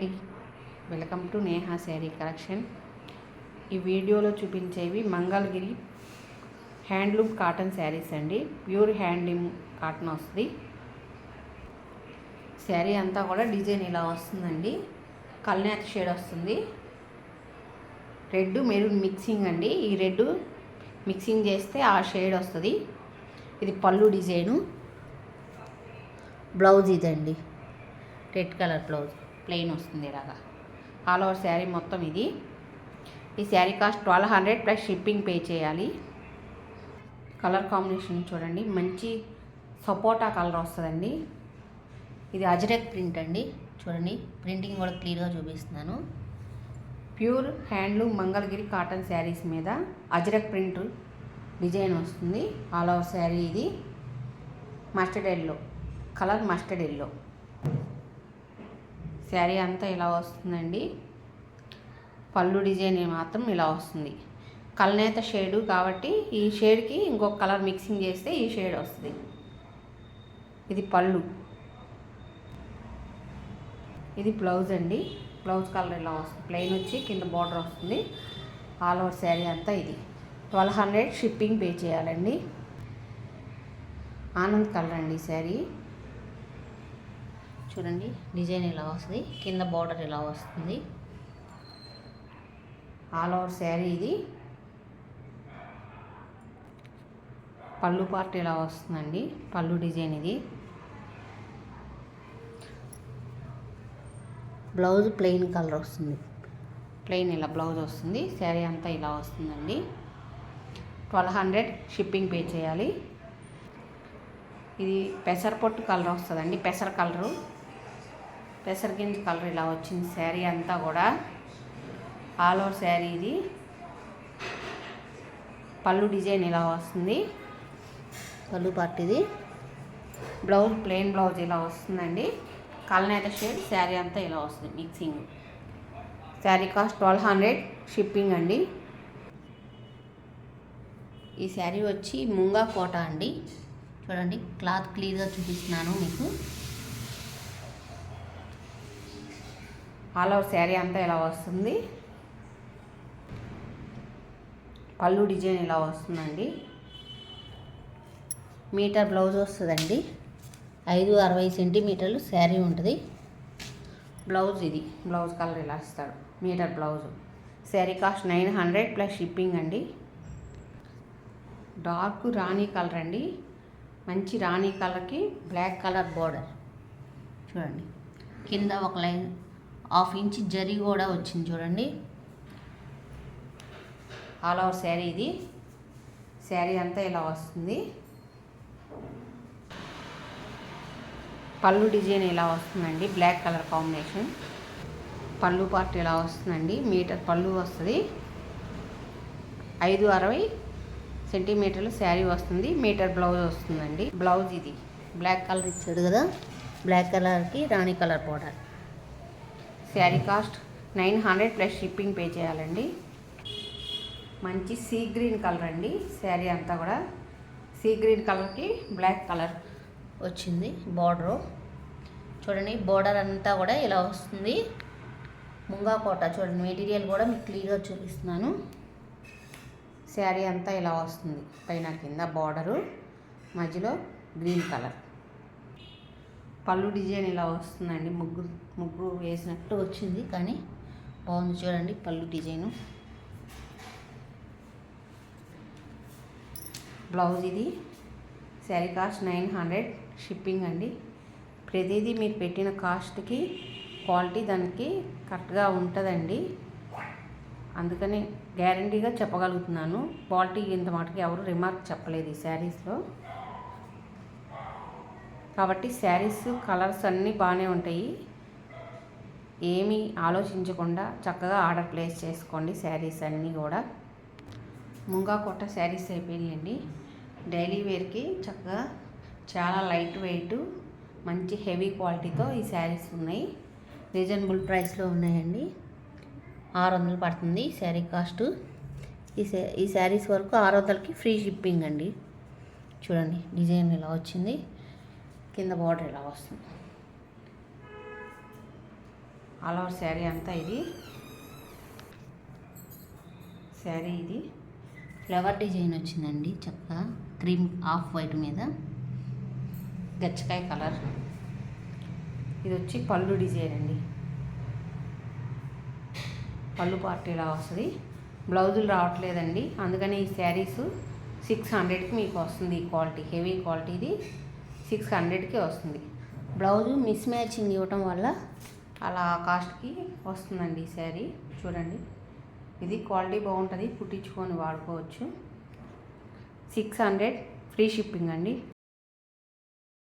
అండి, welcome to Neha sari collection. ఈ వీడియోలో చూపించేవి మంగళగిరి హ్యాండ్లూమ్ కాటన్ శారీస్ అండి. ప్యూర్ హ్యాండ్లూమ్ కాటన్ వస్తుంది. శారీ అంతా కూడా డిజైన్ ఇలా వస్తుందండి. కల్నేత షేడ్ వస్తుంది. రెడ్ మెరూన్ మిక్సింగ్ అండి. ఈ రెడ్ మిక్సింగ్ చేస్తే ఆ షేడ్ వస్తుంది. ఇది పళ్ళు డిజైను. బ్లౌజ్ ఇదండి, రెడ్ కలర్ బ్లౌజ్ ప్లెయిన్ వస్తుంది. ఇలాగా ఆల్ ఓవర్ శారీ మొత్తం ఇది. ఈ sari cost 1200 plus shipping pay చేయాలి. కలర్ కాంబినేషన్ చూడండి, మంచి సపోటా కలర్ వస్తుందండి. ఇది అజ్రక్ ప్రింట్ అండి. చూడండి, ప్రింటింగ్ కూడా క్లియర్గా చూపిస్తున్నాను. Pure handloom Mangalagiri cotton saris మీద అజ్రక్ ప్రింట్ డిజైన్ వస్తుంది. ఆల్ ఓవర్ శారీ ఇది mustard yellow colour, mustard yellow sari అంతా ఇలా వస్తుందండి. పళ్ళు డిజైన్ మాత్రం ఇలా వస్తుంది. కల్నేత షేడు కాబట్టి ఈ షేడ్కి ఇంకొక కలర్ మిక్సింగ్ చేస్తే ఈ షేడ్ వస్తుంది. ఇది పళ్ళు. ఇది బ్లౌజ్ అండి. బ్లౌజ్ కలర్ ఇలా వస్తుంది. ప్లెయిన్ వచ్చి కింద బార్డర్ వస్తుంది. ఆల్ ఓవర్ శారీ అంతా ఇది 1200 షిప్పింగ్ పే చేయాలండి. ఆనంద్ కలర్ అండి శారీ. చూడండి, డిజైన్ ఇలా వస్తుంది. కింద బార్డర్ ఇలా వస్తుంది. ఆల్ ఓవర్ శారీ ఇది. పళ్ళు పార్ట్ ఇలా వస్తుందండి. పళ్ళు డిజైన్ ఇది. బ్లౌజ్ ప్లెయిన్ కలర్ వస్తుంది. ప్లెయిన్ ఇలా బ్లౌజ్ వస్తుంది. శారీ అంతా ఇలా వస్తుందండి. 1200 షిప్పింగ్ పే చేయాలి. ఇది పెసర పొట్టు కలర్ వస్తుందండి. పెసర కలరు, పెసర గింజ కలర్ ఇలా వచ్చింది శారీ అంతా కూడా. ఆల్ ఓవర్ శారీ ఇది. పళ్ళు డిజైన్ ఇలా వస్తుంది. పళ్ళు పార్ట్ ఇది. బ్లౌజ్ ప్లెయిన్ బ్లౌజ్ ఇలా వస్తుందండి. కల్నేత షేడ్ శారీ అంతా ఇలా వస్తుంది మిక్సింగ్. శారీ కాస్ట్ 1200 షిప్పింగ్ అండి. ఈ శారీ వచ్చి ముంగా కోట అండి. చూడండి, క్లాత్ క్లియర్గా చూపిస్తున్నాను మీకు. ఆల్ ఓవర్ శారీ అంతా ఇలా వస్తుంది. పళ్ళు డిజైన్ ఇలా వస్తుందండి. మీటర్ బ్లౌజ్ వస్తుందండి. 560 సెంటీమీటర్లు శారీ ఉంటుంది. బ్లౌజ్ ఇది. బ్లౌజ్ కలర్ ఇలా ఇస్తాడు. Meter blouse. Sari cost 900 plus shipping అండి. డార్క్ రాణి కలర్ అండి. మంచి రాణి కలర్కి బ్లాక్ కలర్ బోర్డర్. చూడండి, కింద ఒక లైన్ 1/2 ఇంచ్ జరీ కూడా వచ్చింది. చూడండి, ఆల్ ఓవర్ శారీ ఇది. శారీ అంతా ఇలా వస్తుంది. పళ్ళు డిజైన్ ఇలా వస్తుందండి. Black colour combination. పళ్ళు పార్ట్ ఇలా వస్తుందండి. మీటర్ పళ్ళు వస్తుంది. 560 సెంటీమీటర్లు శారీ వస్తుంది. మీటర్ బ్లౌజ్ వస్తుందండి. బ్లౌజ్ ఇది. బ్లాక్ కలర్ ఇచ్చాడు కదా, బ్లాక్ కలర్కి రాణి colour border. Sari cost 900 plus shipping pay చేయాలండి. మంచి సీ గ్రీన్ కలర్ అండి. శారీ అంతా కూడా సీ గ్రీన్ కలర్కి బ్లాక్ కలర్ వచ్చింది బార్డరు. చూడండి, బోర్డర్ అంతా కూడా ఇలా వస్తుంది. ముంగా కోట. చూడండి, మెటీరియల్ కూడా మీకు క్లియర్గా చూపిస్తున్నాను. శారీ అంతా ఇలా వస్తుంది. పైన కింద బార్డరు, మధ్యలో గ్రీన్ కలర్. పళ్ళు డిజైన్ ఇలా వస్తుందండి. ముగ్గు వేసినట్టు వచ్చింది, కానీ బాగుంది. చూడండి, పళ్ళు డిజైను. బ్లౌజ్ ఇది. శారీ కాస్ట్ 900 షిప్పింగ్ అండి. ప్రతిదీ మీరు పెట్టిన కాస్ట్కి క్వాలిటీ దానికి కరెక్ట్గా ఉంటుందండి. అందుకని గ్యారంటీగా చెప్పగలుగుతున్నాను. క్వాలిటీ ఇంత మటుకు ఎవరు రిమార్క్ చెప్పలేదు ఈ శారీస్లో. కాబట్టి శారీస్ కలర్స్ అన్నీ బాగానే ఉంటాయి. ఏమీ ఆలోచించకుండా చక్కగా ఆర్డర్ ప్లేస్ చేసుకోండి. శారీస్ అన్నీ కూడా ముంగా కొట్ట శారీస్ అయిపోయినాయండి. డైలీ వేర్కి చక్కగా చాలా లైట్ వెయిట్, మంచి హెవీ క్వాలిటీతో ఈ శారీస్ ఉన్నాయి. రీజనబుల్ ప్రైస్లో ఉన్నాయండి. 600 పడుతుంది శారీ కాస్ట్. ఈ శారీస్ వరకు 600కి ఫ్రీ షిప్పింగ్ అండి. చూడండి, డిజైన్ ఇలా వచ్చింది. కింద బార్డర్ ఇలా వస్తుంది. ఆల్ ఓవర్ శారీ అంతా ఇది శారీ ఇది ఫ్లవర్ డిజైన్ వచ్చిందండి. చక్కగా క్రీమ్ ఆఫ్ వైట్ మీద గచ్చకాయ కలర్. ఇది వచ్చి పళ్ళు డిజైన్ అండి. పళ్ళు పార్ట్ ఇలా వస్తుంది. బ్లౌజులు రావట్లేదండి, అందుకని ఈ శారీస్ 600కి మీకు వస్తుంది. ఈ క్వాలిటీ హెవీ క్వాలిటీ ఇది 600కి వస్తుంది. బ్లౌజు మిస్ మ్యాచింగ్ ఇవ్వటం వల్ల అలా కాస్ట్కి వస్తుందండి ఈ శారీ. చూడండి, ఇది క్వాలిటీ బాగుంటుంది, కుట్టించుకొని వాడుకోవచ్చు. 600 ఫ్రీ షిప్పింగ్ అండి.